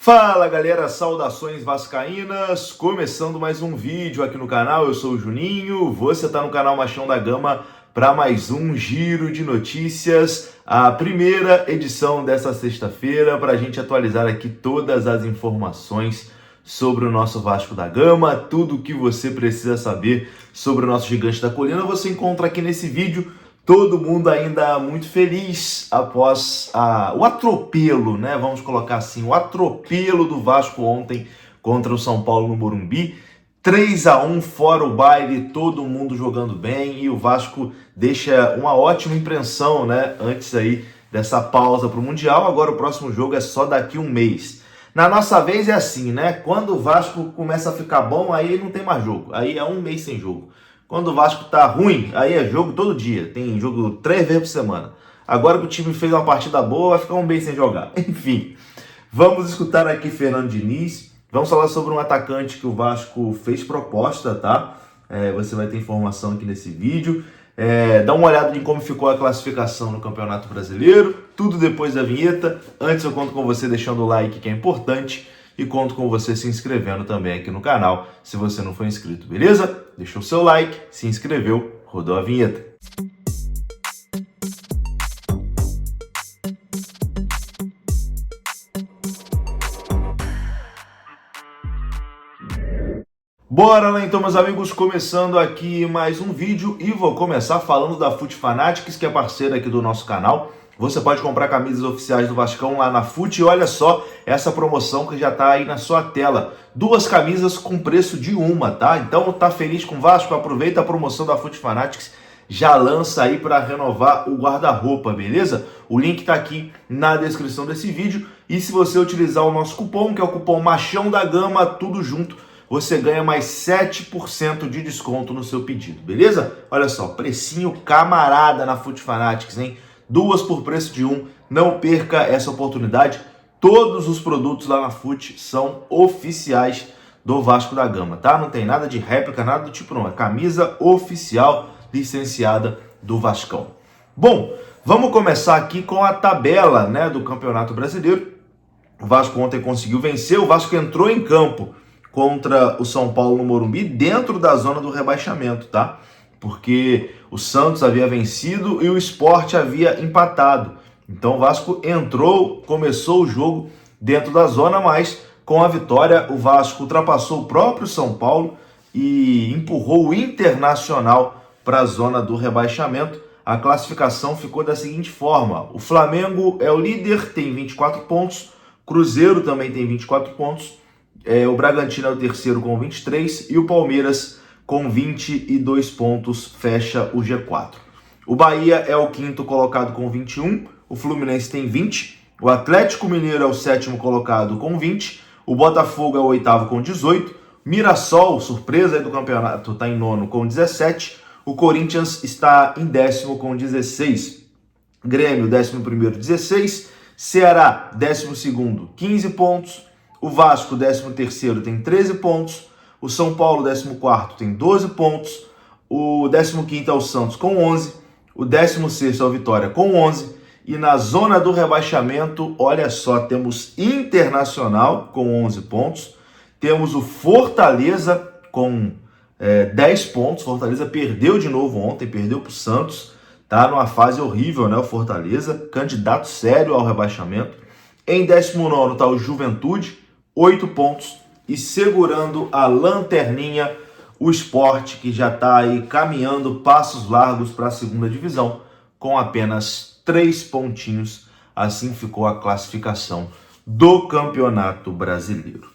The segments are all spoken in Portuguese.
Fala galera, saudações vascaínas, começando mais um vídeo aqui no canal. Eu sou o Juninho, você está no canal Machão da Gama para mais um giro de notícias, a primeira edição dessa sexta-feira, para a gente atualizar aqui todas as informações sobre o nosso Vasco da Gama. Tudo o que você precisa saber sobre o nosso Gigante da Colina você encontra aqui nesse vídeo. Todo mundo ainda muito feliz após o atropelo, né? Vamos colocar assim, o atropelo do Vasco ontem contra o São Paulo no Morumbi. 3-1 fora o baile, todo mundo jogando bem e o Vasco deixa uma ótima impressão, né? Antes aí dessa pausa para o Mundial. Agora o próximo jogo é só daqui um mês. Na nossa vez é assim, né? Quando o Vasco começa a ficar bom, aí não tem mais jogo. Aí é um mês sem jogo. Quando o Vasco tá ruim, aí é jogo todo dia. Tem jogo 3 vezes por semana. Agora que o time fez uma partida boa, vai ficar um mês sem jogar. Enfim, vamos escutar aqui Fernando Diniz. Vamos falar sobre um atacante que o Vasco fez proposta, tá? Você vai ter informação aqui nesse vídeo. Dá uma olhada em como ficou a classificação no Campeonato Brasileiro. Tudo depois da vinheta. Antes eu conto com você deixando o like, que é importante. E conto com você se inscrevendo também aqui no canal, se você não for inscrito, beleza? Deixou o seu like, se inscreveu, rodou a vinheta. Bora lá então, meus amigos, começando aqui mais um vídeo e vou começar falando da FUT Fanatics, que é parceira aqui do nosso canal. Você pode comprar camisas oficiais do Vascão lá na FUT e olha só essa promoção que já tá aí na sua tela. 2 camisas com preço de uma, tá? Então tá feliz com o Vasco? Aproveita a promoção da FUT Fanatics, já lança aí para renovar o guarda-roupa, beleza? O link tá aqui na descrição desse vídeo e se você utilizar o nosso cupom, que é o cupom Machão da Gama, tudo junto, você ganha mais 7% de desconto no seu pedido, beleza? Olha só, precinho camarada na FUT Fanatics, hein? 2 por preço de 1, não perca essa oportunidade. Todos os produtos lá na FUT são oficiais do Vasco da Gama, tá? Não tem nada de réplica, nada do tipo não, é camisa oficial licenciada do Vascão. Bom, vamos começar aqui com a tabela, né, do Campeonato Brasileiro. O Vasco ontem conseguiu vencer, o Vasco entrou em campo contra o São Paulo no Morumbi dentro da zona do rebaixamento, tá? Porque o Santos havia vencido e o Sport havia empatado. Então o Vasco entrou, começou o jogo dentro da zona, mas com a vitória o Vasco ultrapassou o próprio São Paulo e empurrou o Internacional para a zona do rebaixamento. A classificação ficou da seguinte forma: o Flamengo é o líder, tem 24 pontos, Cruzeiro também tem 24 pontos, o Bragantino é o terceiro com 23 e o Palmeiras com 22 pontos, fecha o G4. O Bahia é o quinto colocado com 21, o Fluminense tem 20, o Atlético Mineiro é o sétimo colocado com 20, o Botafogo é o oitavo com 18, Mirassol, surpresa aí do campeonato, está em nono com 17, o Corinthians está em décimo com 16, Grêmio, 11º, 16, Ceará, 12º, 15 pontos, o Vasco, 13º, tem 13 pontos, o São Paulo, 14º, tem 12 pontos. O 15º é o Santos com 11. O 16º é o Vitória com 11. E na zona do rebaixamento, olha só, temos Internacional com 11 pontos. Temos o Fortaleza com 10 pontos. Fortaleza perdeu de novo ontem, perdeu para o Santos. Tá numa fase horrível, né? O Fortaleza, candidato sério ao rebaixamento. Em 19º está o Juventude, 8 pontos. E segurando a lanterninha, o Sport, que já está aí caminhando passos largos para a segunda divisão, com apenas 3 pontinhos. Assim ficou a classificação do Campeonato Brasileiro.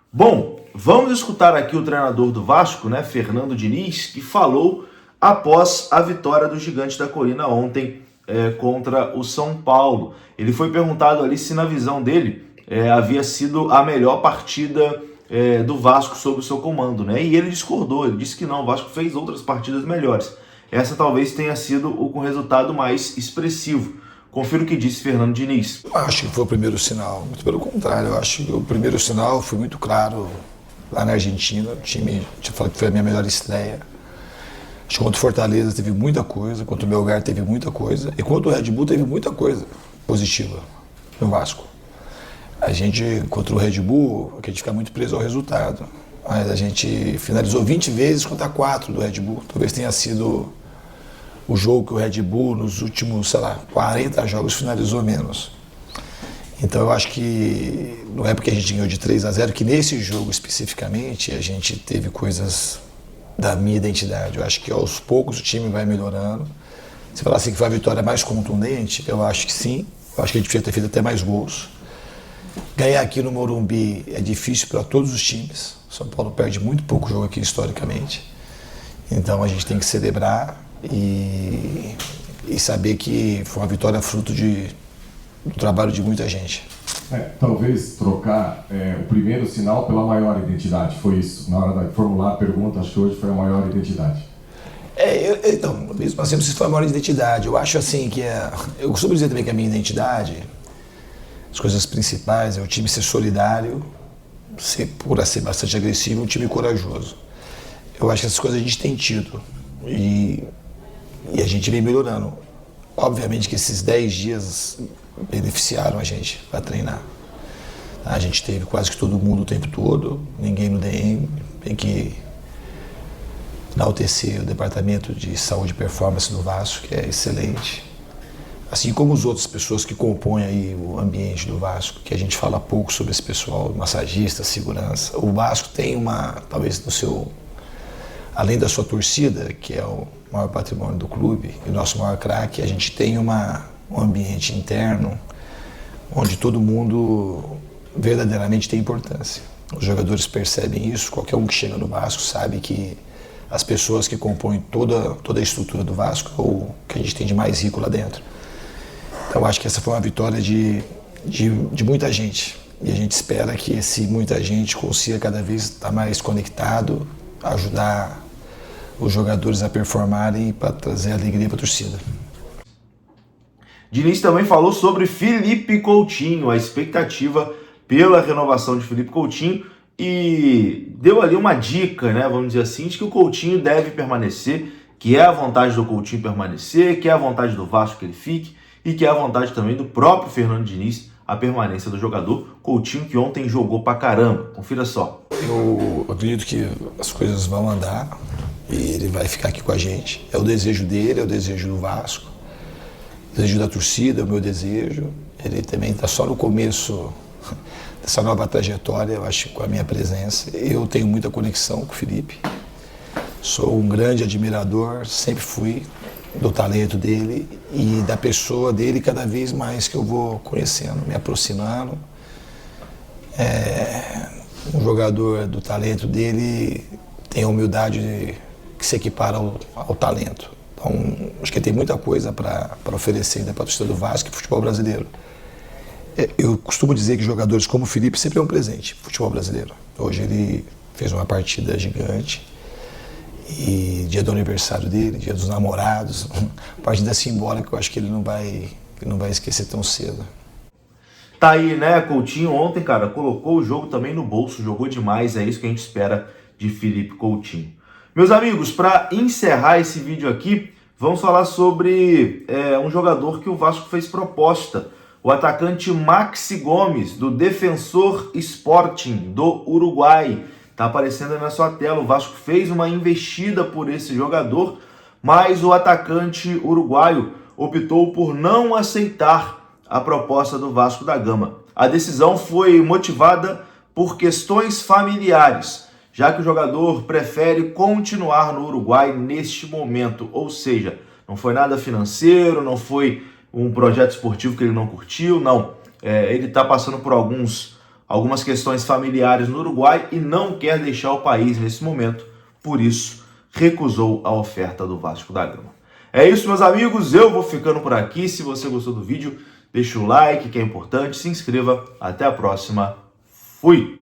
Bom, vamos escutar aqui o treinador do Vasco, né, Fernando Diniz, que falou após a vitória do Gigante da Colina ontem contra o São Paulo. Ele foi perguntado ali se na visão dele havia sido a melhor partida do Vasco sob o seu comando, né? E ele discordou, ele disse que não, o Vasco fez outras partidas melhores. Essa talvez tenha sido o com resultado mais expressivo. Confira o que disse Fernando Diniz. Eu acho que foi o primeiro sinal, muito pelo contrário, eu acho que o primeiro sinal foi muito claro lá na Argentina. O time, deixa eu falar que foi a minha melhor estreia. Acho que contra o Fortaleza teve muita coisa, contra o Melgar teve muita coisa, e contra o Red Bull teve muita coisa positiva no Vasco. A gente, contra o Red Bull, a gente fica muito preso ao resultado. Mas a gente finalizou 20 vezes contra 4 do Red Bull. Talvez tenha sido o jogo que o Red Bull, nos últimos, 40 jogos, finalizou menos. Então eu acho que não é porque a gente ganhou de 3-0, que nesse jogo especificamente a gente teve coisas da minha identidade. Eu acho que aos poucos o time vai melhorando. Se falar assim que foi a vitória mais contundente, eu acho que sim. Eu acho que a gente podia ter feito até mais gols. Ganhar aqui no Morumbi é difícil para todos os times. São Paulo perde muito pouco jogo aqui historicamente. Então a gente tem que celebrar e saber que foi uma vitória fruto do trabalho de muita gente. Talvez trocar o primeiro sinal pela maior identidade, foi isso? Na hora de formular a pergunta, acho que hoje foi a maior identidade. Então, mesmo assim, não precisa falar maior identidade. Eu acho assim que eu costumo dizer também que a minha identidade, as coisas principais, é o time ser solidário, ser bastante agressivo, um time corajoso. Eu acho que essas coisas a gente tem tido e a gente vem melhorando. Obviamente que esses 10 dias beneficiaram a gente para treinar. A gente teve quase que todo mundo o tempo todo, ninguém no DM, tem que enaltecer o Departamento de Saúde e Performance do Vasco, que é excelente. Assim como as outras pessoas que compõem aí o ambiente do Vasco, que a gente fala pouco sobre esse pessoal, massagista, segurança. O Vasco tem talvez além da sua torcida, que é o maior patrimônio do clube, e o nosso maior craque, a gente tem um ambiente interno onde todo mundo verdadeiramente tem importância. Os jogadores percebem isso, qualquer um que chega no Vasco sabe que as pessoas que compõem toda a estrutura do Vasco é o que a gente tem de mais rico lá dentro. Então eu acho que essa foi uma vitória de muita gente. E a gente espera que muita gente consiga cada vez estar mais conectado, ajudar os jogadores a performarem para trazer alegria para a torcida. Diniz também falou sobre Felipe Coutinho, a expectativa pela renovação de Felipe Coutinho, e deu ali uma dica, né, vamos dizer assim, de que o Coutinho deve permanecer, que é a vontade do Coutinho permanecer, que é a vontade do Vasco que ele fique, e que é a vontade também do próprio Fernando Diniz, a permanência do jogador. Coutinho que ontem jogou pra caramba, confira só. Eu acredito que as coisas vão andar e ele vai ficar aqui com a gente. É o desejo dele, é o desejo do Vasco, o desejo da torcida, é o meu desejo. Ele também está só no começo dessa nova trajetória, eu acho, com a minha presença. Eu tenho muita conexão com o Felipe, sou um grande admirador, sempre fui, do talento dele e da pessoa dele cada vez mais que eu vou conhecendo, me aproximando. Um jogador do talento dele tem a humildade que se equipara ao talento. Então, acho que ele tem muita coisa para oferecer ainda para a torcida do Vasco e futebol brasileiro. Eu costumo dizer que jogadores como o Felipe sempre é um presente pro futebol brasileiro. Hoje ele fez uma partida gigante e dia do aniversário dele, dia dos namorados, partida simbólica que eu acho que ele não vai esquecer tão cedo. Tá aí, né, Coutinho ontem, cara, colocou o jogo também no bolso, jogou demais, é isso que a gente espera de Felipe Coutinho. Meus amigos, para encerrar esse vídeo aqui, vamos falar sobre um jogador que o Vasco fez proposta, o atacante Maxi Gomes, do Defensor Sporting, do Uruguai. Tá aparecendo aí na sua tela, o Vasco fez uma investida por esse jogador, mas o atacante uruguaio optou por não aceitar a proposta do Vasco da Gama. A decisão foi motivada por questões familiares, já que o jogador prefere continuar no Uruguai neste momento, ou seja, não foi nada financeiro, não foi um projeto esportivo que ele não curtiu, não. Ele está passando por algumas questões familiares no Uruguai e não quer deixar o país nesse momento, por isso recusou a oferta do Vasco da Gama. É isso, meus amigos, eu vou ficando por aqui. Se você gostou do vídeo, deixa o like, que é importante, se inscreva. Até a próxima. Fui!